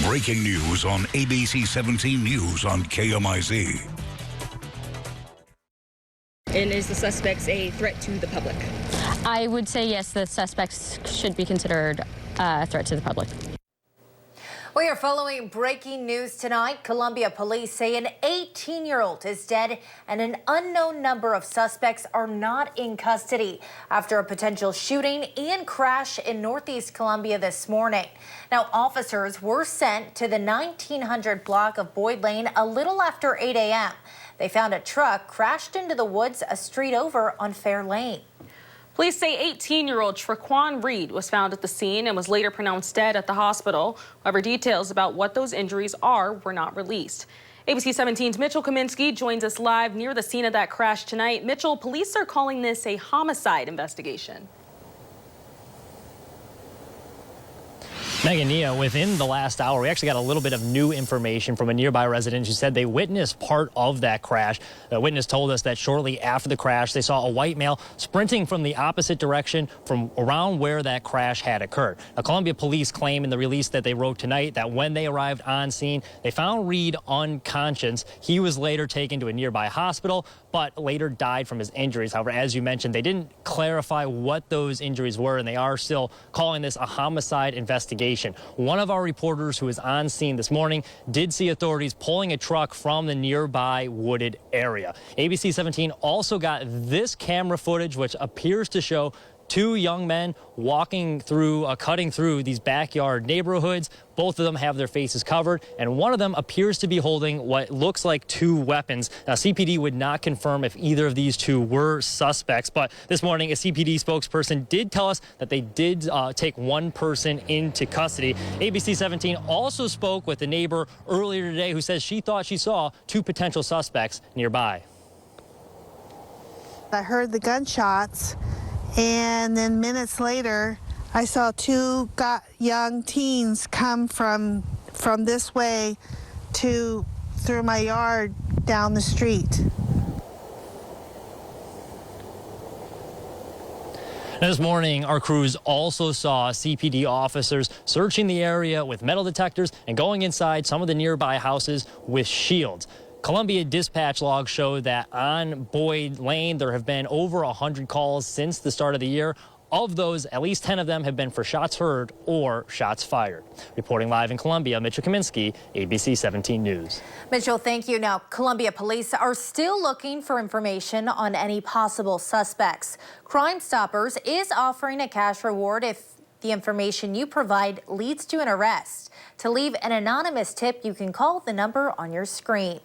Breaking news on ABC 17 News on KMIZ. And is the suspects a threat to the public? I would say yes, the suspects should be considered a threat to the public. We are following breaking news tonight. Columbia police say an 18-year-old is dead and an unknown number of suspects are not in custody after a potential shooting and crash in Northeast Columbia this morning. Now, officers were sent to the 1900 block of Boyd Lane a little after 8 a.m. They found a truck crashed into the woods a street over on Fair Lane. Police say 18-year-old Traquan Reed was found at the scene and was later pronounced dead at the hospital. However, details about what those injuries are were not released. ABC 17's Mitchell Kaminsky joins us live near the scene of that crash tonight. Mitchell, police are calling this a homicide investigation. Megan, Nia, within the last hour, we actually got a little bit of new information from a nearby resident who said they witnessed part of that crash. The witness told us that shortly after the crash, they saw a white male sprinting from the opposite direction from around where that crash had occurred. Now, Columbia police claim in the release that they wrote tonight that when they arrived on scene, they found Reed unconscious. He was later taken to a nearby hospital, but later died from his injuries. However, as you mentioned, they didn't clarify what those injuries were, and they are still calling this a homicide investigation. One of our reporters who was on scene this morning did see authorities pulling a truck from the nearby wooded area. ABC 17 also got this camera footage, which appears to show two young men walking through, cutting through these backyard neighborhoods. Both of them have their faces covered, and one of them appears to be holding what looks like two weapons. Now, CPD would not confirm if either of these two were suspects, but this morning a CPD spokesperson did tell us that they did take one person into custody. ABC 17 also spoke with a neighbor earlier today who says she thought she saw two potential suspects nearby. I heard the gunshots, and then minutes later, I saw two young teens come from this way through my yard down the street. This morning, our crews also saw CPD officers searching the area with metal detectors and going inside some of the nearby houses with shields. Columbia dispatch logs show that on Boyd Lane, there have been over 100 calls since the start of the year. Of those, at least 10 of them have been for shots heard or shots fired. Reporting live in Columbia, Mitchell Kaminsky, ABC 17 News. Mitchell, thank you. Now, Columbia police are still looking for information on any possible suspects. Crime Stoppers is offering a cash reward if the information you provide leads to an arrest. To leave an anonymous tip, you can call the number on your screen.